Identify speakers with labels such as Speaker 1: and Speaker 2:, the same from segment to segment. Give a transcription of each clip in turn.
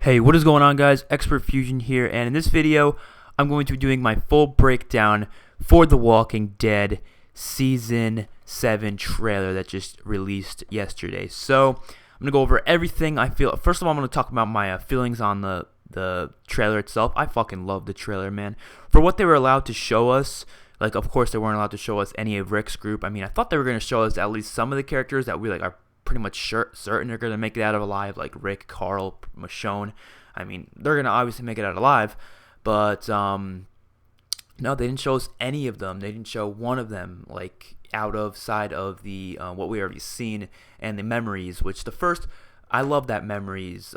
Speaker 1: Hey, what is going on, guys? Xpertfusion here, and in this video, I'm going to be doing my full breakdown for The Walking Dead Season 7 trailer that just released yesterday. So, I'm going to go over everything I feel. First of all, I'm going to talk about my feelings on the trailer itself. I fucking love the trailer, man. For what they were allowed to show us, like, of course, they weren't allowed to show us any of Rick's group. I mean, I thought they were going to show us at least some of the characters that we, like, are pretty much certain they're going to make it out of alive, like Rick, Carl, Michonne. I mean, they're going to obviously make it out alive, but no, they didn't show us any of them. They didn't show one of them, like, outside of the what we already seen and the memories, which I love that memories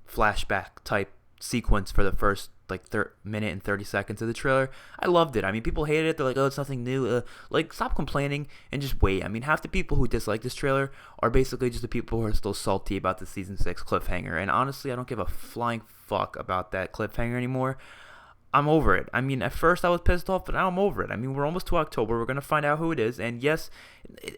Speaker 1: flashback type sequence for the first like minute and 30 seconds of the trailer. I loved it. I mean, people hated it. They're like, oh, it's nothing new. Like, stop complaining and just wait. I mean, half the people who dislike this trailer are basically just the people who are still salty about the season 6 cliffhanger. And honestly, I don't give a flying fuck about that cliffhanger anymore. I'm over it. I mean, at first I was pissed off, but now I'm over it. I mean, we're almost to October. We're going to find out who it is. And yes,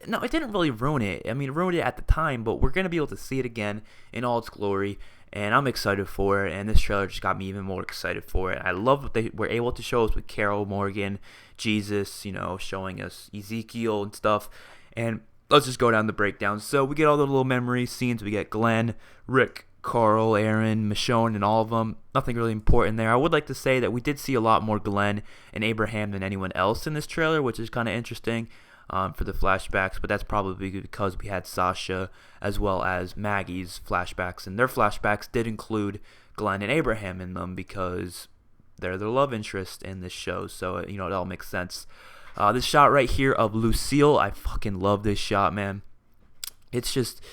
Speaker 1: no, it didn't really ruin it. I mean, it ruined it at the time, but we're going to be able to see it again in all its glory. And I'm excited for it. And this trailer just got me even more excited for it. I love what they were able to show us with Carol, Morgan, Jesus, showing us Ezekiel and stuff. And let's just go down the breakdown. So we get all the little memory scenes. We get Glenn, Rick, Carl, Aaron, Michonne, and all of them. Nothing really important there. I would like to say that we did see a lot more Glenn and Abraham than anyone else in this trailer, which is kind of interesting for the flashbacks, but that's probably because we had Sasha as well as Maggie's flashbacks, and their flashbacks did include Glenn and Abraham in them because they're their love interest in this show, so it all makes sense. This shot right here of Lucille, I fucking love this shot, man. It's just...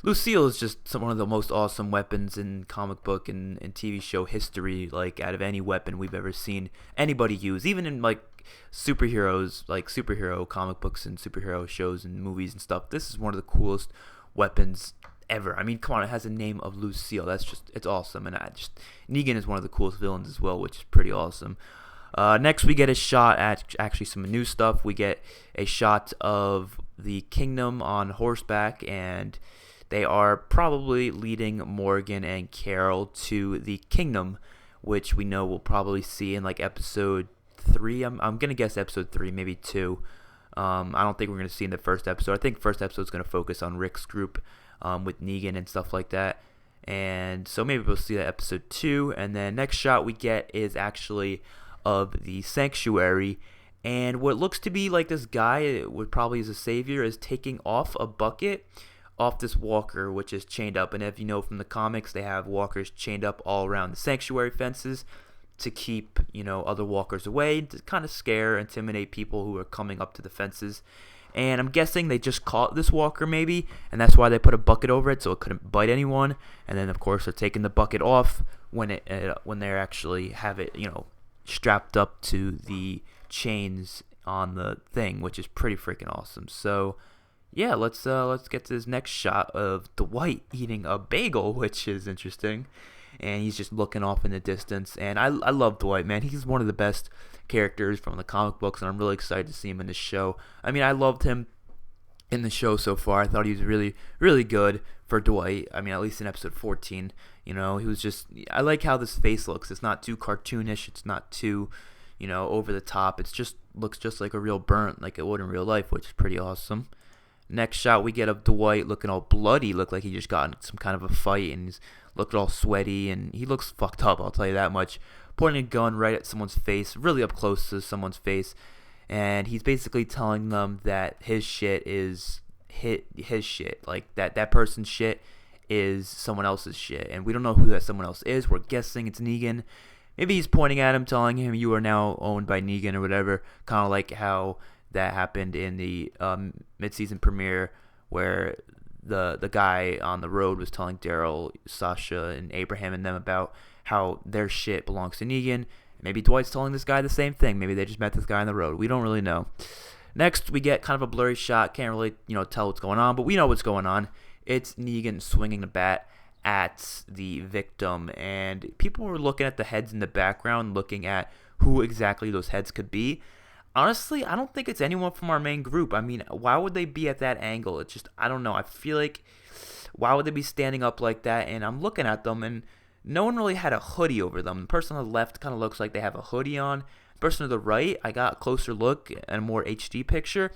Speaker 1: Lucille is just one of the most awesome weapons in comic book and TV show history, like, out of any weapon we've ever seen anybody use, even in, like, superheroes, like superhero comic books and superhero shows and movies and stuff. This is one of the coolest weapons ever. I mean, come on, it has the name of Lucille. It's awesome. And Negan is one of the coolest villains as well, which is pretty awesome. Next, we get a shot at actually some new stuff. We get a shot of the Kingdom on horseback, and they are probably leading Morgan and Carol to the Kingdom, which we know we'll probably see in like episode 3. I'm gonna guess episode 3, maybe 2. I don't think we're gonna see in the first episode. I think first episode is gonna focus on Rick's group with Negan and stuff like that. And so maybe we'll see that episode 2. And then next shot we get is actually of the sanctuary. And what looks to be like this guy, what probably is a savior, is taking off a bucket off this walker, which is chained up. And if you know from the comics, they have walkers chained up all around the sanctuary fences to keep, other walkers away, to kind of intimidate people who are coming up to the fences. And I'm guessing they just caught this walker maybe, and that's why they put a bucket over it so it couldn't bite anyone. And then of course they're taking the bucket off when they actually have it, strapped up to the chains on the thing, which is pretty freaking awesome. So yeah, let's get to this next shot of Dwight eating a bagel, which is interesting. And he's just looking off in the distance. And I love Dwight, man. He's one of the best characters from the comic books, and I'm really excited to see him in the show. I mean, I loved him in the show so far. I thought he was really, really good for Dwight. I mean, at least in episode 14. He was just... I like how this face looks. It's not too cartoonish. It's not too, over the top. It just looks just like a real burnt, like it would in real life, which is pretty awesome. Next shot we get of Dwight looking all bloody, looked like he just got in some kind of a fight, and he's looked all sweaty, and he looks fucked up, I'll tell you that much. Pointing a gun right at someone's face, really up close to someone's face, and he's basically telling them that his shit is his shit, like that person's shit is someone else's shit, and we don't know who that someone else is. We're guessing it's Negan. Maybe he's pointing at him, telling him you are now owned by Negan or whatever, kind of like how that happened in the mid-season premiere where the guy on the road was telling Daryl, Sasha, and Abraham and them about how their shit belongs to Negan. Maybe Dwight's telling this guy the same thing. Maybe they just met this guy on the road. We don't really know. Next, we get kind of a blurry shot. Can't really tell what's going on, but we know what's going on. It's Negan swinging the bat at the victim, and people were looking at the heads in the background, looking at who exactly those heads could be. Honestly, I don't think it's anyone from our main group. I mean, why would they be at that angle? It's just, I don't know. I feel like, why would they be standing up like that? And I'm looking at them, and no one really had a hoodie over them. The person on the left kind of looks like they have a hoodie on. The person to the right, I got a closer look and a more HD picture,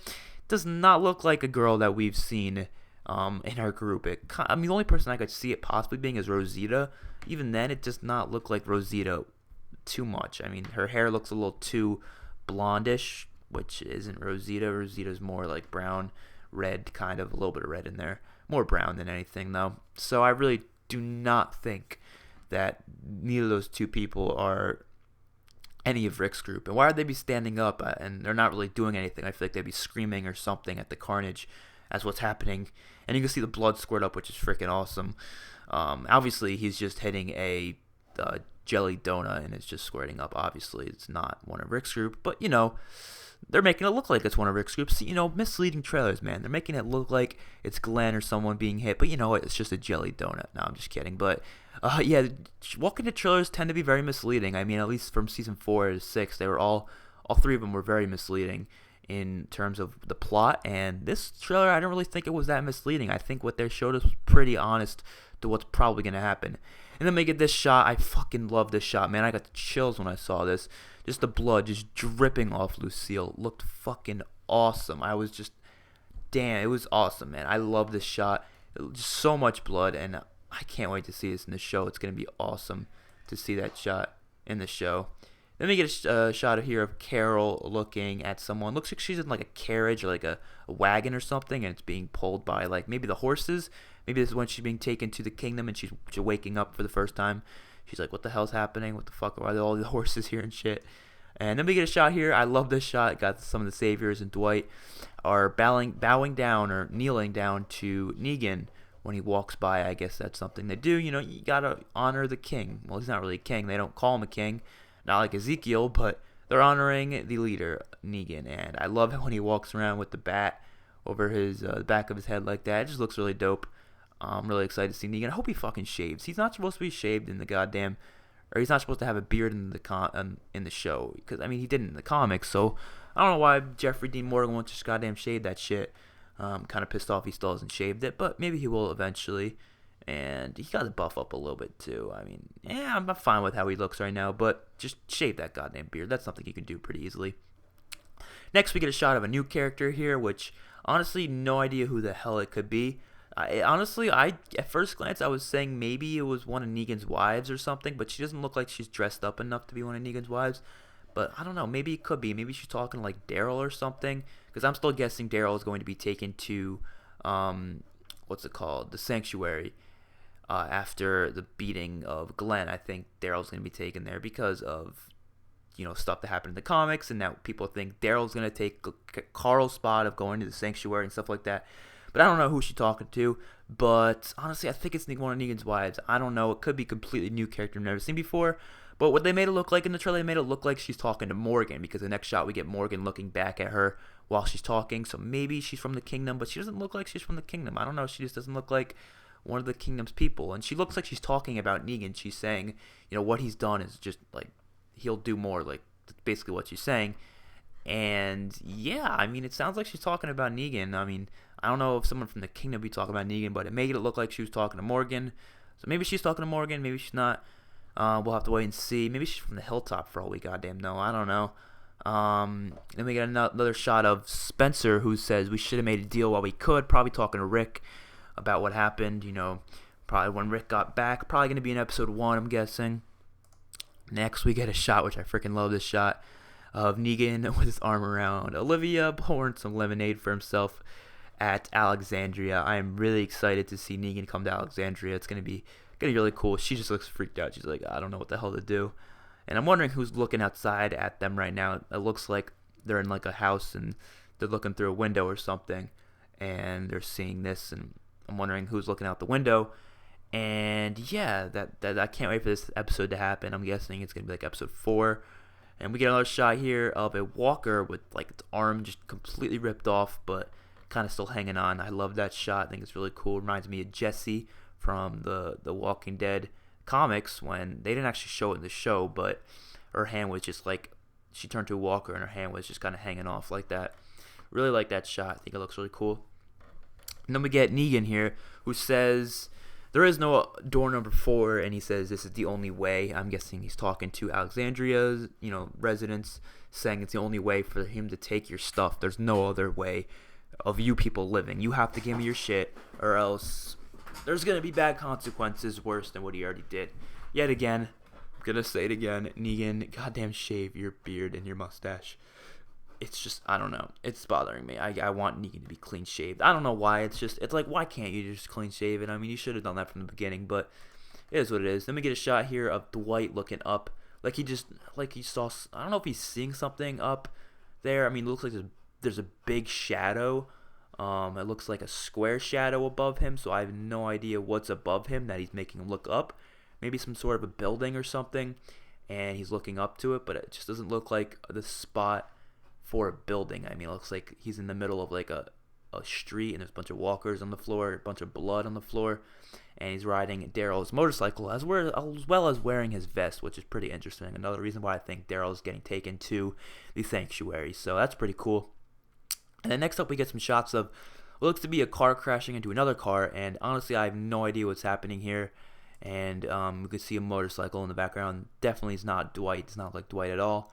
Speaker 1: does not look like a girl that we've seen in our group. I mean, the only person I could see it possibly being is Rosita. Even then, it does not look like Rosita too much. I mean, her hair looks a little too blondish, which isn't Rosita. Rosita's more like brown, red, kind of a little bit of red in there. More brown than anything, though. So I really do not think that neither of those two people are any of Rick's group. And why would they be standing up and they're not really doing anything? I feel like they'd be screaming or something at the carnage as what's happening. And you can see the blood squirt up, which is freaking awesome. Obviously, he's just hitting a jelly donut and it's just squirting up. Obviously, it's not one of Rick's group. But, you know, they're making it look like it's one of Rick's groups. You know, misleading trailers, man. They're making it look like it's Glenn or someone being hit. But you know what? It's just a jelly donut. No, I'm just kidding. But, yeah, Walking Dead trailers tend to be very misleading. I mean, at least from season 4 to 6, they were all three of them were very misleading in terms of the plot. And this trailer, I don't really think it was that misleading. I think what they showed us was pretty honest to what's probably going to happen. And then we get this shot. I fucking love this shot, man. I got the chills when I saw this. Just the blood just dripping off Lucille. Looked fucking awesome. I was just, damn, it was awesome, man. I love this shot. Just so much blood, and I can't wait to see this in the show. It's going to be awesome to see that shot in the show. Then we get a shot here of Carol looking at someone. Looks like she's in like a carriage or like a wagon or something, and it's being pulled by like maybe the horses. Maybe this is when she's being taken to the kingdom and she's waking up for the first time. She's like, what the hell's happening? What the fuck? Why are there all the horses here and shit? And then we get a shot here. I love this shot. Got some of the saviors and Dwight are bowing down or kneeling down to Negan when he walks by. I guess that's something they do. You know, you gotta honor the king. Well, he's not really a king. They don't call him a king. Not like Ezekiel, but they're honoring the leader, Negan. And I love it when he walks around with the bat over his back of his head like that. It just looks really dope. I'm really excited to see Negan. I hope he fucking shaves. He's not supposed to be shaved in the goddamn, or he's not supposed to have a beard in the show. Because I mean, he didn't in the comics. So I don't know why Jeffrey Dean Morgan won't just goddamn shave that shit. Kind of pissed off he still hasn't shaved it, but maybe he will eventually. And he got to buff up a little bit too. I mean, yeah, I'm not fine with how he looks right now, but just shave that goddamn beard. That's something he can do pretty easily. Next, we get a shot of a new character here, which honestly, no idea who the hell it could be. Honestly, at first glance, I was saying maybe it was one of Negan's wives or something, but she doesn't look like she's dressed up enough to be one of Negan's wives. But I don't know, maybe it could be. Maybe she's talking like Daryl or something, because I'm still guessing Daryl is going to be taken to, what's it called, the Sanctuary, after the beating of Glenn. I think Daryl's going to be taken there because of, you know, stuff that happened in the comics, and now people think Daryl's going to take Carl's spot of going to the Sanctuary and stuff like that. But I don't know who she's talking to. But honestly, I think it's one of Negan's wives. I don't know. It could be a completely new character I've never seen before. But what they made it look like in the trailer, they made it look like she's talking to Morgan. Because the next shot, we get Morgan looking back at her while she's talking. So maybe she's from the kingdom. But she doesn't look like she's from the kingdom. I don't know. She just doesn't look like one of the kingdom's people. And she looks like she's talking about Negan. She's saying, you know, what he's done is just like, he'll do more. Like, that's basically what she's saying. And yeah, I mean, it sounds like she's talking about Negan. I mean, I don't know if someone from the kingdom be talking about Negan, but it made it look like she was talking to Morgan. So maybe she's talking to Morgan, maybe she's not. We'll have to wait and see. Maybe she's from the hilltop for all we goddamn know. I don't know. Then we get another shot of Spencer, who says we should have made a deal while we could. Probably talking to Rick about what happened. You know, probably when Rick got back. Probably going to be in episode 1, I'm guessing. Next, we get a shot, which I freaking love this shot, of Negan with his arm around Olivia, pouring some lemonade for himself at Alexandria. I am really excited to see Negan come to Alexandria. It's gonna be really cool. She just looks freaked out. She's like, I don't know what the hell to do. And I'm wondering who's looking outside at them right now. It looks like they're in like a house and they're looking through a window or something, and they're seeing this. And I'm wondering who's looking out the window. And yeah, that I can't wait for this episode to happen. I'm guessing it's gonna be like episode 4. And we get another shot here of a walker with like its arm just completely ripped off, but kind of still hanging on. I love that shot. I think it's really cool. It reminds me of Jesse from the Walking Dead comics, when they didn't actually show it in the show, but her hand was just like, she turned to a walker and her hand was just kind of hanging off like that. Really like that shot. I think it looks really cool. And then we get Negan here, who says there is no door number 4, and he says this is the only way. I'm guessing he's talking to Alexandria's, residents, saying it's the only way for him to take your stuff. There's no other way of you people living. You have to give me your shit, or else there's going to be bad consequences worse than what he already did. Yet again, I'm going to say it again, Negan, goddamn shave your beard and your mustache. It's just, I don't know. It's bothering me. I want Negan to be clean shaved. I don't know why. It's like, why can't you just clean shave it? I mean, you should have done that from the beginning, but it is what it is. Then we get a shot here of Dwight looking up. Like he saw, I don't know if he's seeing something up there. I mean, it looks like there's a big shadow. It looks like a square shadow above him, so I have no idea what's above him that he's making him look up. Maybe some sort of a building or something, and he's looking up to it, but it just doesn't look like the spot for a building. I mean, it looks like he's in the middle of like a street, and there's a bunch of walkers on the floor, a bunch of blood on the floor, and he's riding Daryl's motorcycle as well as wearing his vest, which is pretty interesting. Another reason why I think Daryl is getting taken to the sanctuary, so that's pretty cool. And then next up, we get some shots of what looks to be a car crashing into another car, and honestly, I have no idea what's happening here. And we can see a motorcycle in the background. Definitely is not Dwight. It's not like Dwight at all.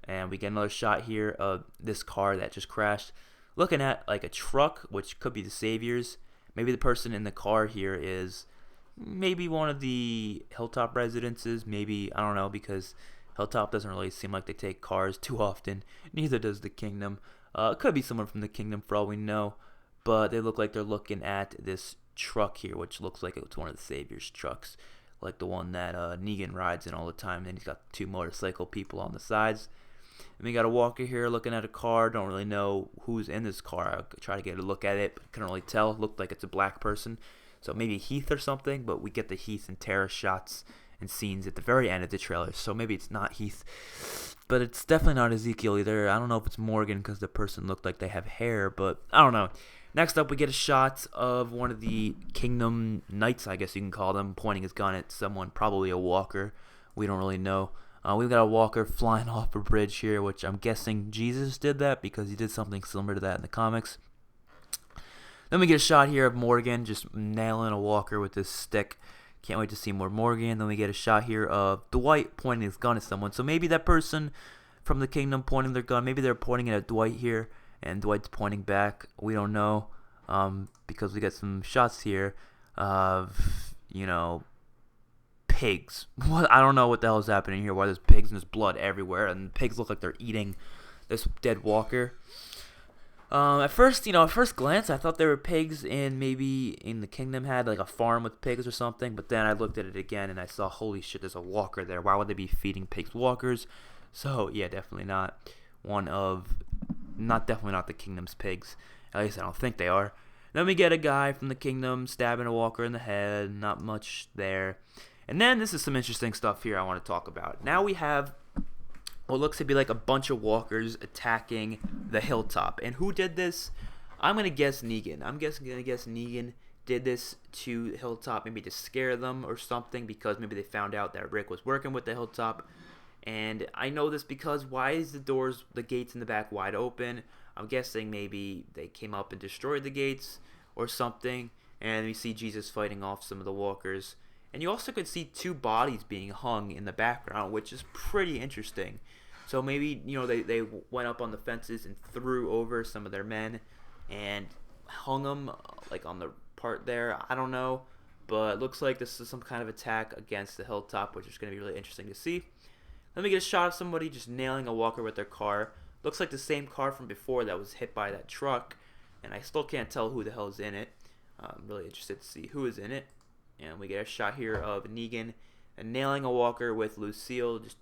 Speaker 1: And we get another shot here of this car that just crashed, looking at like a truck, which could be the Saviors. Maybe the person in the car here is maybe one of the Hilltop residences. Maybe, I don't know, because Hilltop doesn't really seem like they take cars too often. Neither does the Kingdom. It could be someone from the Kingdom for all we know. But they look like they're looking at this truck here, which looks like it's one of the Saviors' trucks, like the one that Negan rides in all the time. And he's got 2 motorcycle people on the sides. And we got a walker here looking at a car. Don't really know who's in this car. I'll try to get a look at it, but couldn't really tell. It looked like it's a black person, so maybe Heath or something. But we get the Heath and Tara shots and scenes at the very end of the trailer, so maybe it's not Heath, but it's definitely not Ezekiel either. I don't know if it's Morgan because the person looked like they have hair, but I don't know. Next up, we get a shot of one of the Kingdom Knights, I guess you can call them, pointing his gun at someone, probably a walker. We don't really know. We've got a walker flying off a bridge here, which I'm guessing Jesus did that because he did something similar to that in the comics. Then we get a shot here of Morgan just nailing a walker with this stick. Can't wait to see more Morgan. Then we get a shot here of Dwight pointing his gun at someone. So maybe that person from the Kingdom pointing their gun, maybe they're pointing it at Dwight here, and Dwight's pointing back. We don't know, because we got some shots here of, pigs. I don't know what the hell is happening here. Why there's pigs and there's blood everywhere, and pigs look like they're eating this dead walker. At first glance, I thought there were pigs, and maybe in the Kingdom had like a farm with pigs or something. But then I looked at it again, and I saw, holy shit, there's a walker there. Why would they be feeding pigs walkers? So yeah, definitely not definitely not the Kingdom's pigs. At least I don't think they are. Then we get a guy from the Kingdom stabbing a walker in the head. Not much there. And then this is some interesting stuff here I want to talk about. Now we have what looks to be like a bunch of walkers attacking the hilltop. And who did this? I'm going to guess Negan. I'm going to guess Negan did this to the hilltop, maybe to scare them or something, because maybe they found out that Rick was working with the hilltop. And I know this because why is the gates in the back wide open? I'm guessing maybe they came up and destroyed the gates or something. And we see Jesus fighting off some of the walkers. And you also could see 2 bodies being hung in the background, which is pretty interesting. So maybe, they went up on the fences and threw over some of their men and hung them, like on the part there. I don't know. But it looks like this is some kind of attack against the hilltop, which is going to be really interesting to see. Let me get a shot of somebody just nailing a walker with their car. Looks like the same car from before that was hit by that truck. And I still can't tell who the hell is in it. I'm really interested to see who is in it. And we get a shot here of Negan and nailing a walker with Lucille, just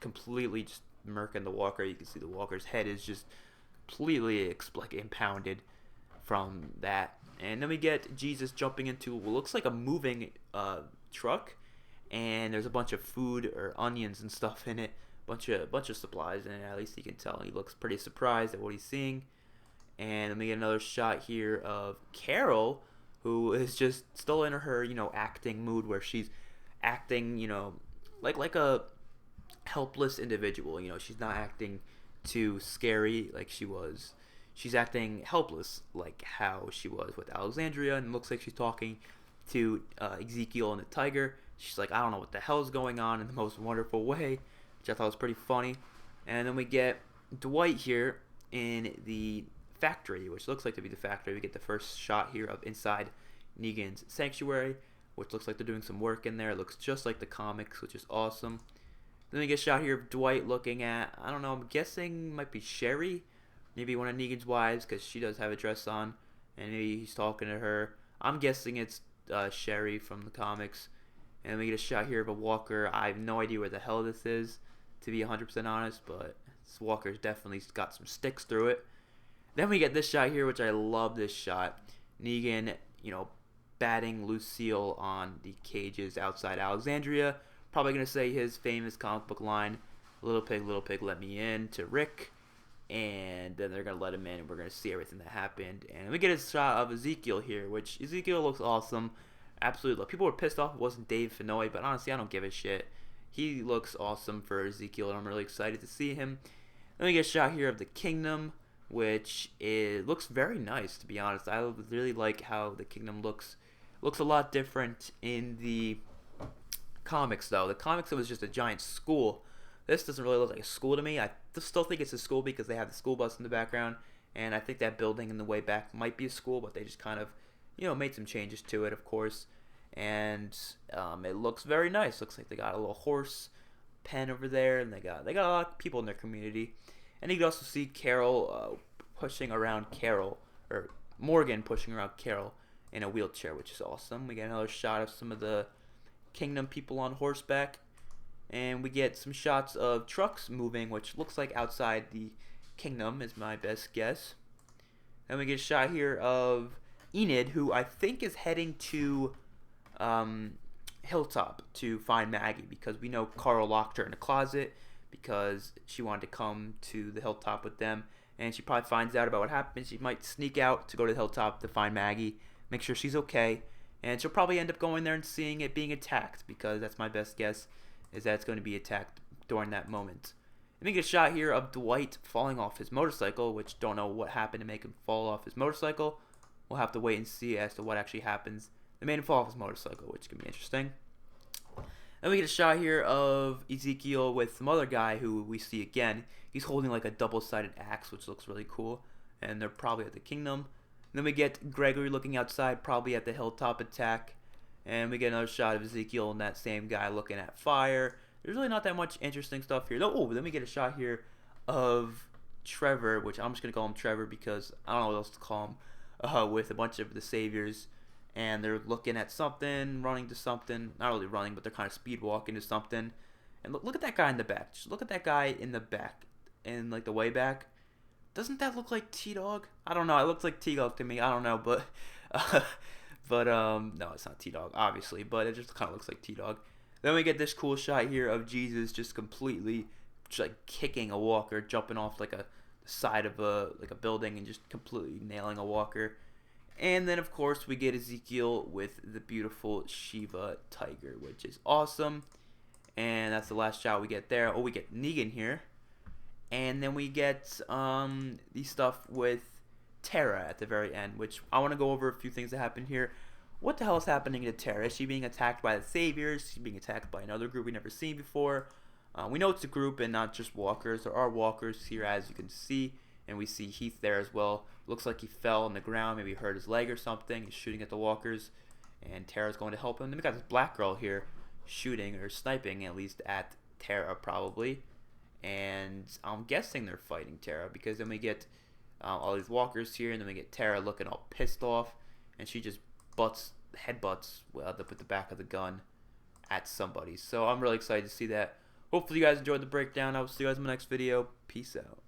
Speaker 1: completely just murking the walker. You can see the walker's head is just completely impounded from that. And then we get Jesus jumping into what looks like a moving truck, and there's a bunch of food or onions and stuff in it, bunch of supplies in it. At least you can tell he looks pretty surprised at what he's seeing. And then we get another shot here of Carol, who is just still in her, acting mood where she's acting, like a helpless individual. She's not acting too scary like she was. She's acting helpless like how she was with Alexandria, and it looks like she's talking to Ezekiel and the tiger. She's like, I don't know what the hell's going on, in the most wonderful way, which I thought was pretty funny. And then we get Dwight here in the factory, which looks like to be the factory. We get the first shot here of inside Negan's sanctuary, which looks like they're doing some work in there. It looks just like the comics, which is awesome. Then we get a shot here of Dwight looking at, I don't know, I'm guessing might be Sherry, maybe one of Negan's wives, because she does have a dress on, and maybe he's talking to her. I'm guessing it's Sherry from the comics. And then we get a shot here of a walker. I have no idea where the hell this is, to be 100% honest, but this walker's definitely got some sticks through it. Then we get this shot here, which I love this shot. Negan, batting Lucille on the cages outside Alexandria. Probably going to say his famous comic book line, little pig, let me in, to Rick. And then they're going to let him in, and we're going to see everything that happened. And we get a shot of Ezekiel here, which Ezekiel looks awesome. Absolutely. People were pissed off it wasn't Dave Fennoy, but honestly, I don't give a shit. He looks awesome for Ezekiel, and I'm really excited to see him. Then we get a shot here of the Kingdom, which looks very nice, to be honest. I really like how the Kingdom looks. Looks a lot different in the comics, though. The comics, it was just a giant school. This doesn't really look like a school to me. I still think it's a school because they have the school bus in the background, and I think that building in the way back might be a school, but they just kind of, made some changes to it, of course. And it looks very nice. Looks like they got a little horse pen over there, and they got a lot of people in their community. And you can also see Carol pushing around Carol, or Morgan pushing around Carol in a wheelchair, which is awesome. We get another shot of some of the Kingdom people on horseback, and we get some shots of trucks moving, which looks like outside the Kingdom is my best guess. Then we get a shot here of Enid, who I think is heading to Hilltop to find Maggie, because we know Carl locked her in a closet because she wanted to come to the Hilltop with them, and she probably finds out about what happened. She might sneak out to go to the Hilltop to find Maggie, make sure she's okay, and she'll probably end up going there and seeing it being attacked, because that's my best guess, is that it's going to be attacked during that moment. And we get a shot here of Dwight falling off his motorcycle, which don't know what happened to make him fall off his motorcycle. We'll have to wait and see as to what actually happens. They made him fall off his motorcycle, which can be interesting. Then we get a shot here of Ezekiel with some other guy who we see again. He's holding like a double-sided axe, which looks really cool. And they're probably at the Kingdom. And then we get Gregory looking outside, probably at the Hilltop attack. And we get another shot of Ezekiel and that same guy looking at fire. There's really not that much interesting stuff here. Oh, then we get a shot here of Trevor, which I'm just going to call him Trevor because I don't know what else to call him, with a bunch of the Saviors. And they're looking at something, running to something. Not really running, but they're kind of speed walking to something. And look at that guy in the back. Just look at that guy in the back, in like the way back. Doesn't that look like T-Dog? I don't know. It looks like T-Dog to me. I don't know, but no, it's not T-Dog, obviously. But it just kind of looks like T-Dog. Then we get this cool shot here of Jesus just completely, just like kicking a walker, jumping off like the side of a building and just completely nailing a walker. And then of course we get Ezekiel with the beautiful Shiva tiger, which is awesome. And that's the last shot we get there. Oh, we get Negan here. And then we get the stuff with Tara at the very end, which I want to go over a few things that happen here. What the hell is happening to Tara? Is she being attacked by the Saviors? Is she being attacked by another group we've never seen before? We know it's a group and not just walkers. There are walkers here, as you can see. And we see Heath there as well. Looks like he fell on the ground. Maybe hurt his leg or something. He's shooting at the walkers. And Tara's going to help him. Then we got this black girl here shooting or sniping at least at Tara probably. And I'm guessing they're fighting Tara, because then we get all these walkers here. And then we get Tara looking all pissed off. And she just headbutts with the back of the gun at somebody. So I'm really excited to see that. Hopefully you guys enjoyed the breakdown. I will see you guys in my next video. Peace out.